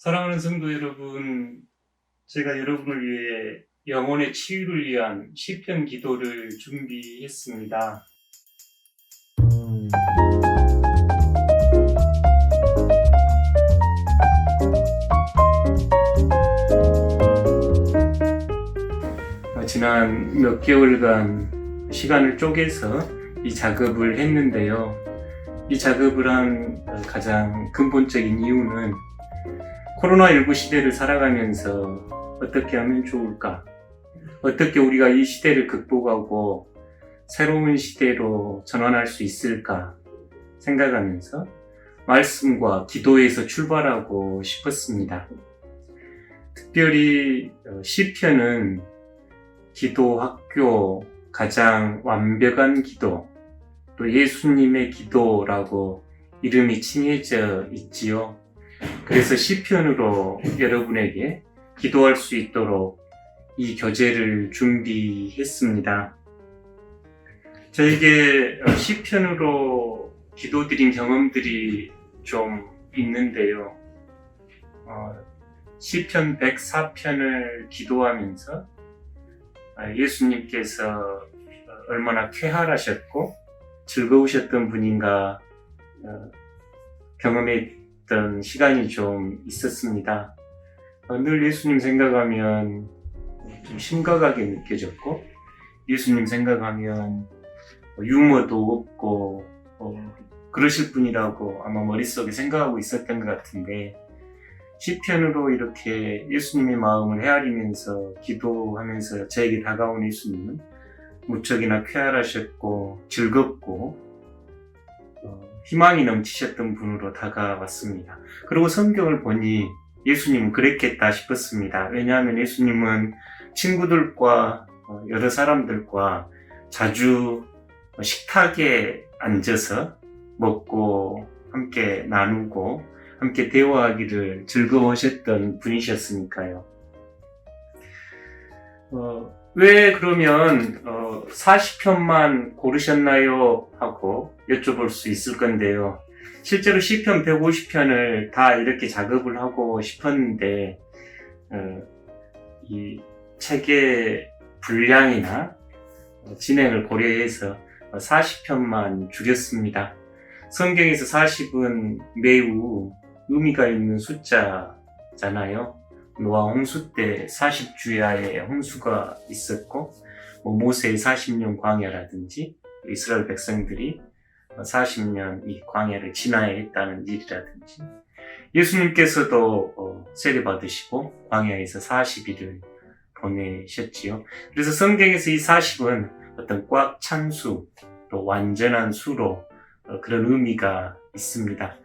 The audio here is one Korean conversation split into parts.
사랑하는 성도 여러분, 제가 여러분을 위해 영혼의 치유를 위한 시편 기도를 준비했습니다. 지난 몇 개월간 시간을 쪼개서 이 작업을 했는데요. 이 작업을 한 가장 근본적인 이유는 코로나19 시대를 살아가면서 어떻게 하면 좋을까? 어떻게 우리가 이 시대를 극복하고 새로운 시대로 전환할 수 있을까? 생각하면서 말씀과 기도에서 출발하고 싶었습니다. 특별히 시편은 기도 학교, 가장 완벽한 기도, 또 예수님의 기도라고 이름이 칭해져 있지요. 그래서 시편으로 여러분에게 기도할 수 있도록 이 교재를 준비했습니다. 저에게 시편으로 기도드린 경험들이 좀 있는데요. 시편 104편을 기도하면서 예수님께서 얼마나 쾌활하셨고 즐거우셨던 분인가 경험했던 시간이 좀 있었습니다. 늘 예수님 생각하면 좀 심각하게 느껴졌고, 예수님 생각하면 유머도 없고 그러실 분이라고 아마 머릿속에 생각하고 있었던 것 같은데, 시편으로 이렇게 예수님의 마음을 헤아리면서 기도하면서 저에게 다가온 예수님은 무척이나 쾌활하셨고 즐겁고 희망이 넘치셨던 분으로 다가왔습니다. 그리고 성경을 보니 예수님은 그랬겠다 싶었습니다. 왜냐하면 예수님은 친구들과 여러 사람들과 자주 식탁에 앉아서 먹고 함께 나누고 함께 대화하기를 즐거워하셨던 분이셨으니까요. 왜 그러면 40편만 고르셨나요? 하고 여쭤볼 수 있을 건데요. 실제로 시편 150편을 다 이렇게 작업을 하고 싶었는데 이 책의 분량이나 진행을 고려해서 40편만 줄였습니다. 성경에서 40은 매우 의미가 있는 숫자잖아요. 노아 홍수 때 40주야의 홍수가 있었고, 모세의 40년 광야라든지 이스라엘 백성들이 40년 이 광야를 지나야 했다는 일이라든지, 예수님께서도 세례 받으시고 광야에서 40일을 보내셨지요. 그래서 성경에서 이 40은 어떤 꽉 찬 수, 또 완전한 수로 그런 의미가 있습니다.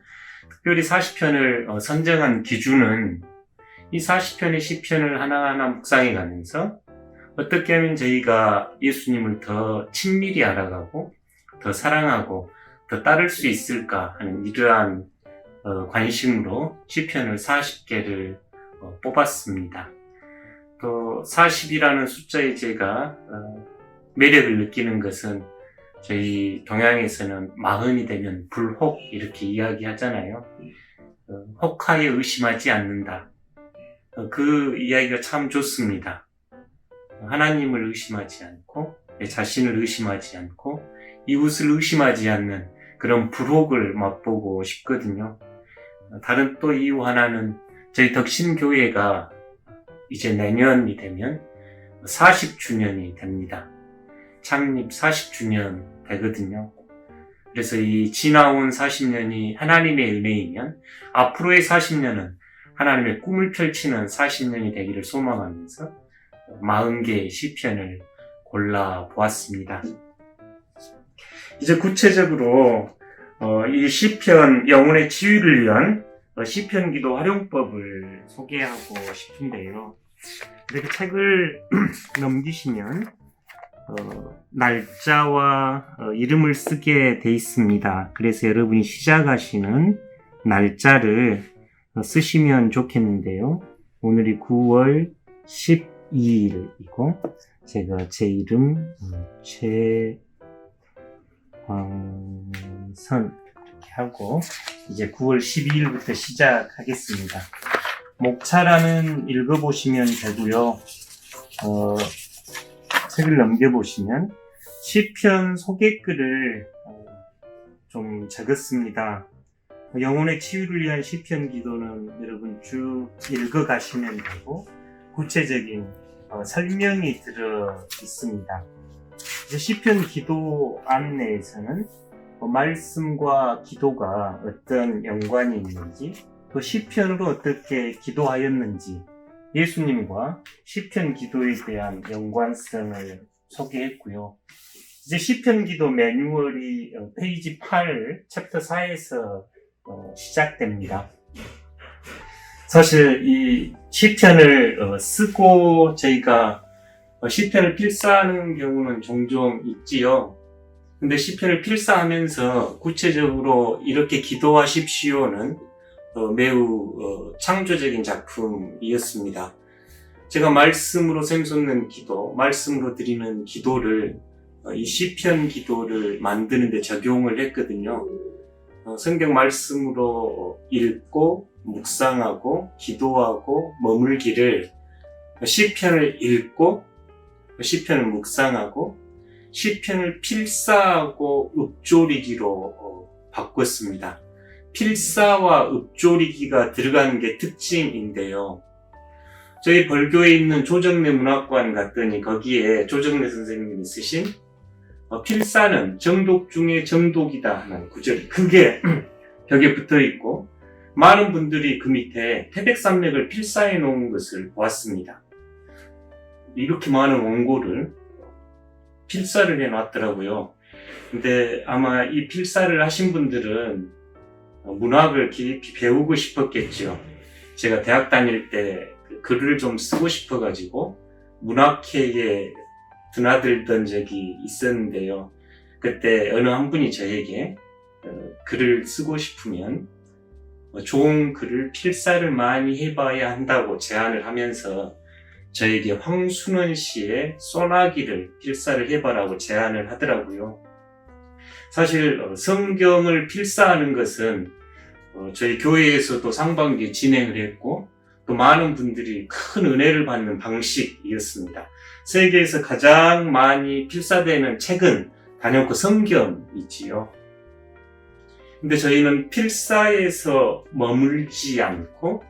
특별히 40편을 선정한 기준은 이 40편의 시편을 하나하나 묵상해 가면서 어떻게 하면 저희가 예수님을 더 친밀히 알아가고 더 사랑하고 더 따를 수 있을까 하는 이러한 관심으로 시편을 40개를 뽑았습니다. 또 40이라는 숫자에 제가 매력을 느끼는 것은 저희 동양에서는 40이 되면 불혹 이렇게 이야기하잖아요. 혹하에 의심하지 않는다. 그 이야기가 참 좋습니다. 하나님을 의심하지 않고 내 자신을 의심하지 않고 이웃을 의심하지 않는 그런 불혹을 맛보고 싶거든요. 다른 또 이유 하나는 저희 덕신교회가 이제 내년이 되면 40주년이 됩니다. 창립 40주년 되거든요. 그래서 이 지나온 40년이 하나님의 은혜이면 앞으로의 40년은 하나님의 꿈을 펼치는 40년이 되기를 소망하면서 40개의 시편을 골라보았습니다. 이제 구체적으로 이 시편 영혼의 치유를 위한 시편 기도 활용법을 소개하고 싶은데요. 이렇게 책을 넘기시면 날짜와 이름을 쓰게 돼 있습니다. 그래서 여러분이 시작하시는 날짜를 쓰시면 좋겠는데요. 오늘이 9월 12일이고 제가 제 이름 최광선 이렇게 하고 이제 9월 12일부터 시작하겠습니다. 목차라는 읽어보시면 되고요. 책을 넘겨보시면 시편 소개글을 좀 적었습니다. 영혼의 치유를 위한 시편 기도는 여러분 쭉 읽어가시면 되고 구체적인 설명이 들어 있습니다. 이제 시편 기도 안내에서는 말씀과 기도가 어떤 연관이 있는지, 또 시편으로 어떻게 기도하였는지, 예수님과 시편 기도에 대한 연관성을 소개했고요. 이제 시편 기도 매뉴얼이 페이지 8, 챕터 4에서 시작됩니다. 사실 이 시편을 쓰고 저희가 시편을 필사하는 경우는 종종 있지요. 근데 시편을 필사하면서 구체적으로 이렇게 기도하십시오는 매우 창조적인 작품이었습니다. 제가 말씀으로 샘솟는 기도, 말씀으로 드리는 기도를 이 시편 기도를 만드는 데 적용을 했거든요. 성경 말씀으로 읽고 묵상하고 기도하고 머물기를 시편을 읽고 시편을 묵상하고 시편을 필사하고 읊조리기로 바꿨습니다. 필사와 읊조리기가 들어가는 게 특징인데요. 저희 벌교에 있는 조정래 문학관 갔더니 거기에 조정래 선생님이 쓰신 필사는 정독 중에 정독이다 하는 구절이 크게 벽에 붙어 있고 많은 분들이 그 밑에 태백산맥을 필사해 놓은 것을 보았습니다. 이렇게 많은 원고를 필사를 해 놨더라고요. 근데 아마 이 필사를 하신 분들은 문학을 깊이 배우고 싶었겠죠. 제가 대학 다닐 때 글을 좀 쓰고 싶어가지고 문학회에 드나들던 적이 있었는데요. 그때 어느 한 분이 저에게 글을 쓰고 싶으면 좋은 글을 필사를 많이 해봐야 한다고 제안을 하면서 저에게 황순원 씨의 소나기를 필사를 해봐라고 제안을 하더라고요. 사실 성경을 필사하는 것은 저희 교회에서도 상반기에 진행을 했고 또 많은 분들이 큰 은혜를 받는 방식이었습니다. 세계에서 가장 많이 필사되는 책은 단연코 성경이지요. 근데 저희는 필사에서 머물지 않고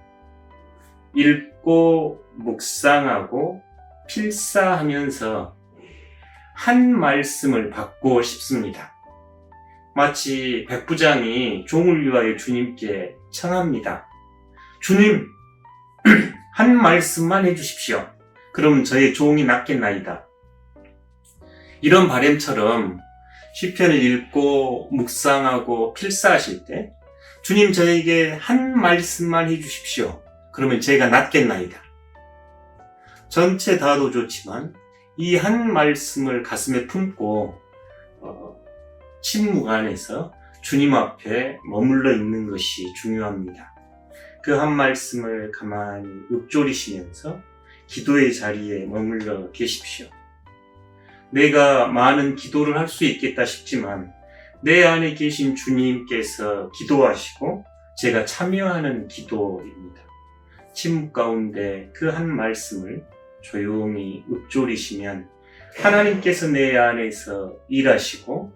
읽고 묵상하고 필사하면서 한 말씀을 받고 싶습니다. 마치 백부장이 종을 위하여 주님께 청합니다. 주님, 한 말씀만 해주십시오. 그럼 저의 종이 낫겠나이다. 이런 바람처럼 시편을 읽고 묵상하고 필사하실 때 주님 저에게 한 말씀만 해주십시오. 그러면 제가 낫겠나이다. 전체 다도 좋지만 이 한 말씀을 가슴에 품고 침묵 안에서 주님 앞에 머물러 있는 것이 중요합니다. 그 한 말씀을 가만히 읊조리시면서 기도의 자리에 머물러 계십시오. 내가 많은 기도를 할 수 있겠다 싶지만 내 안에 계신 주님께서 기도하시고 제가 참여하는 기도입니다. 침묵 가운데 그 한 말씀을 조용히 읊조리시면 하나님께서 내 안에서 일하시고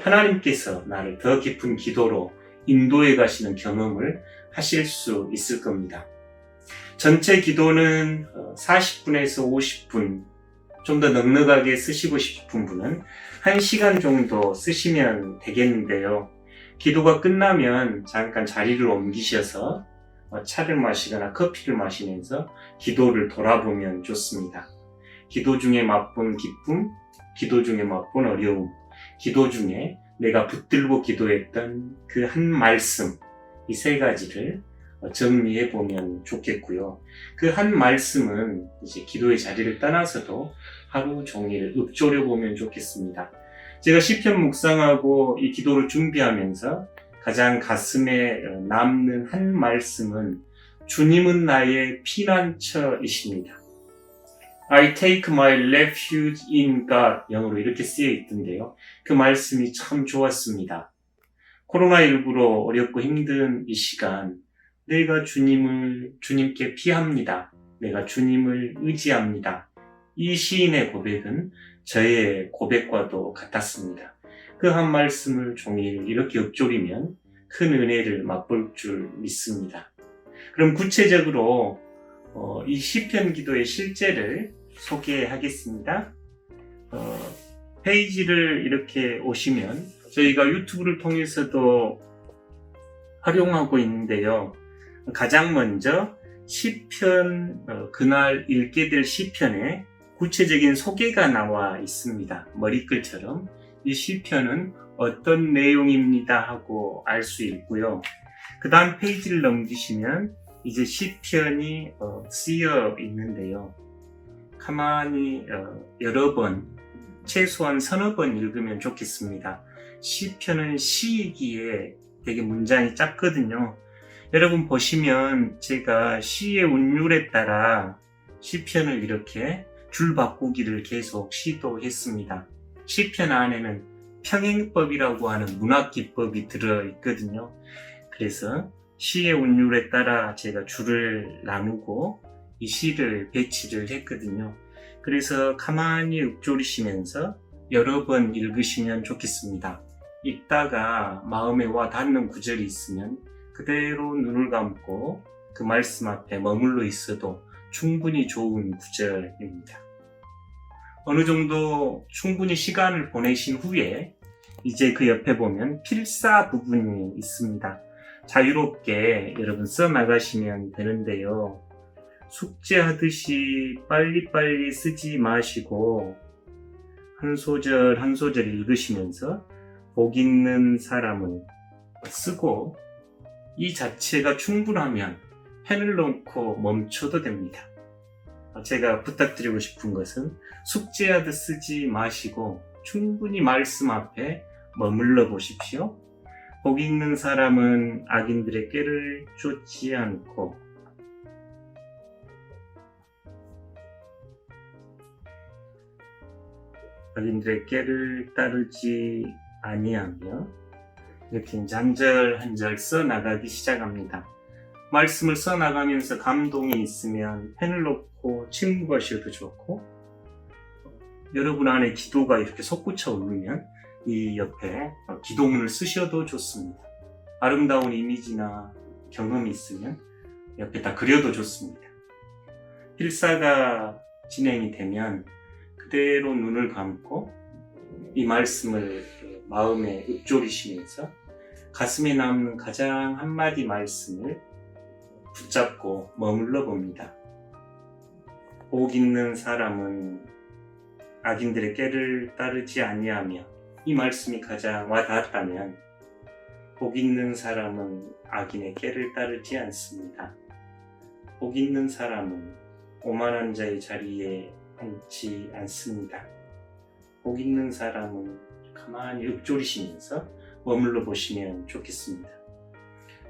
하나님께서 나를 더 깊은 기도로 인도해 가시는 경험을 하실 수 있을 겁니다. 전체 기도는 40분에서 50분, 좀 더 넉넉하게 쓰시고 싶은 분은 1시간 정도 쓰시면 되겠는데요. 기도가 끝나면 잠깐 자리를 옮기셔서 차를 마시거나 커피를 마시면서 기도를 돌아보면 좋습니다. 기도 중에 맛본 기쁨, 기도 중에 맛본 어려움, 기도 중에 내가 붙들고 기도했던 그 한 말씀, 이 세 가지를 정리해 보면 좋겠고요. 그 한 말씀은 이제 기도의 자리를 떠나서도 하루 종일 읊조려 보면 좋겠습니다. 제가 시편 묵상하고 이 기도를 준비하면서 가장 가슴에 남는 한 말씀은 주님은 나의 피난처이십니다. I take my refuge in God, 영어로 이렇게 쓰여 있던데요. 그 말씀이 참 좋았습니다. 코로나19로 어렵고 힘든 이 시간 내가 주님께 피합니다. 내가 주님을 의지합니다. 이 시인의 고백은 저의 고백과도 같았습니다. 그 한 말씀을 종일 이렇게 읊조리면 큰 은혜를 맛볼 줄 믿습니다. 그럼 구체적으로 이 시편 기도의 실제를 소개하겠습니다. 페이지를 이렇게 오시면 저희가 유튜브를 통해서도 활용하고 있는데요. 가장 먼저 시편, 그날 읽게 될 시편에 구체적인 소개가 나와 있습니다. 머리글처럼 이 시편은 어떤 내용입니다 하고 알 수 있고요. 그 다음 페이지를 넘기시면 이제 시편이 쓰여 있는데요. 가만히 여러 번, 최소한 서너 번 읽으면 좋겠습니다. 시편은 시이기에 되게 문장이 짧거든요. 여러분 보시면 제가 시의 운율에 따라 시편을 이렇게 줄 바꾸기를 계속 시도했습니다. 시편 안에는 평행법이라고 하는 문학기법이 들어있거든요. 그래서 시의 운율에 따라 제가 줄을 나누고 이 시를 배치를 했거든요. 그래서 가만히 읊조리시면서 여러 번 읽으시면 좋겠습니다. 읽다가 마음에 와 닿는 구절이 있으면 그대로 눈을 감고 그 말씀 앞에 머물러 있어도 충분히 좋은 구절입니다. 어느 정도 충분히 시간을 보내신 후에 이제 그 옆에 보면 필사 부분이 있습니다. 자유롭게 여러분 써나가시면 되는데요. 숙제하듯이 빨리빨리 쓰지 마시고 한 소절 한 소절 읽으시면서 복 있는 사람은 쓰고 이 자체가 충분하면 펜을 놓고 멈춰도 됩니다. 제가 부탁드리고 싶은 것은 숙제하듯 쓰지 마시고 충분히 말씀 앞에 머물러 보십시오. 복 있는 사람은 악인들의 꾀를 쫓지 않고 악인들의 꾀를 따르지 아니하며 이렇게 한 절 한 절 써나가기 시작합니다. 말씀을 써나가면서 감동이 있으면 펜을 놓고 침묵하셔도 좋고 여러분 안에 기도가 이렇게 솟구쳐 오르면 이 옆에 기도문을 쓰셔도 좋습니다. 아름다운 이미지나 경험이 있으면 옆에 다 그려도 좋습니다. 필사가 진행이 되면 그대로 눈을 감고 이 말씀을 마음에 읊조리시면서 가슴에 남는 가장 한마디 말씀을 붙잡고 머물러 봅니다. 복 있는 사람은 악인들의 꾀를 따르지 아니하며 이 말씀이 가장 와닿았다면 복 있는 사람은 악인의 꾀를 따르지 않습니다. 복 있는 사람은 오만한 자의 자리에 앉지 않습니다. 복 있는 사람은 가만히 읊조리시면서 머물러 보시면 좋겠습니다.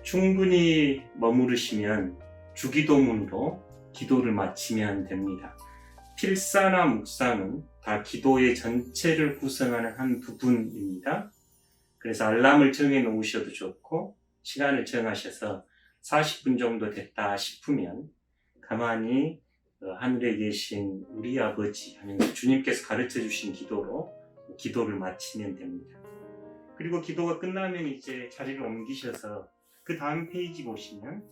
충분히 머무르시면 주기도문으로 기도를 마치면 됩니다. 필사나 묵상은 다 기도의 전체를 구성하는 한 부분입니다. 그래서 알람을 정해 놓으셔도 좋고 시간을 정하셔서 40분 정도 됐다 싶으면 가만히 하늘에 계신 우리 아버지 하면서 주님께서 가르쳐 주신 기도로 기도를 마치면 됩니다. 그리고 기도가 끝나면 이제 자리를 옮기셔서 그 다음 페이지 보시면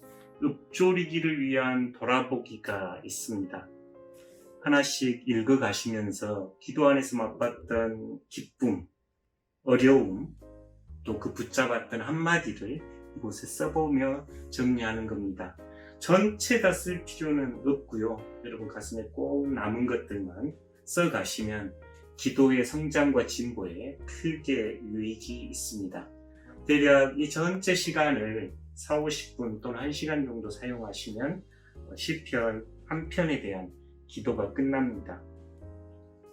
읊조리기를 위한 돌아보기가 있습니다. 하나씩 읽어가시면서 기도 안에서 맛봤던 기쁨, 어려움, 또 그 붙잡았던 한마디를 이곳에 써보며 정리하는 겁니다. 전체 다 쓸 필요는 없고요. 여러분 가슴에 꼭 남은 것들만 써가시면 기도의 성장과 진보에 크게 유익이 있습니다. 대략 이 전체 시간을 40-50분 또는 1시간 정도 사용하시면 시편 한 편에 대한 기도가 끝납니다.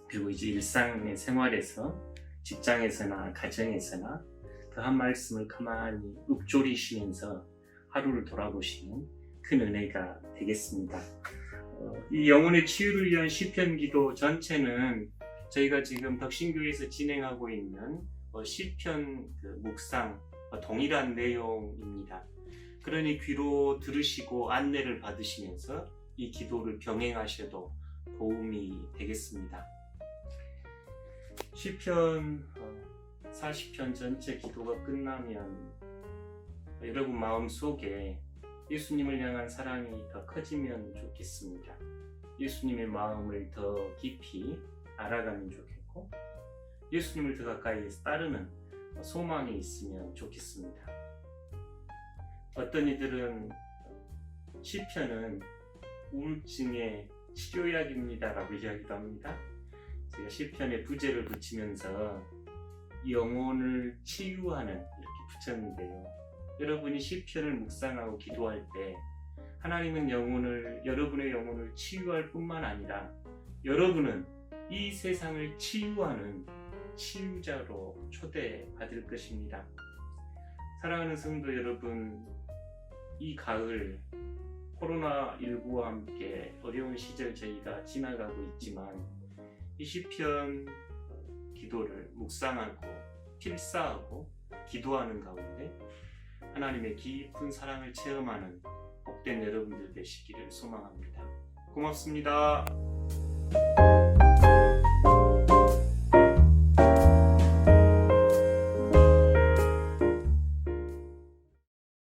그리고 이제 일상의 생활에서 직장에서나 가정에서나 그 한 말씀을 가만히 읊조리시면서 하루를 돌아보시면 큰 은혜가 되겠습니다. 이 영혼의 치유를 위한 시편 기도 전체는 저희가 지금 덕신교회에서 진행하고 있는 시편 묵상 동일한 내용입니다. 그러니 귀로 들으시고 안내를 받으시면서 이 기도를 병행하셔도 도움이 되겠습니다. 시편 40편 전체 기도가 끝나면 여러분 마음속에 예수님을 향한 사랑이 더 커지면 좋겠습니다. 예수님의 마음을 더 깊이 알아가면 좋겠고 예수님을 더 가까이에서 따르는 소망이 있으면 좋겠습니다. 어떤 이들은 시편은 우울증의 치료약입니다 라고 이야기도 합니다. 제가 시편에 부제를 붙이면서 영혼을 치유하는 이렇게 붙였는데요. 여러분이 시편을 묵상하고 기도할 때 하나님은 여러분의 영혼을 치유할 뿐만 아니라 여러분은 이 세상을 치유하는 치유자로 초대받을 것입니다. 사랑하는 성도 여러분, 이 가을 코로나19와 함께 어려운 시절 저희가 지나가고 있지만 이 시편 기도를 묵상하고 필사하고 기도하는 가운데 하나님의 깊은 사랑을 체험하는 복된 여러분들 되시기를 소망합니다. 고맙습니다.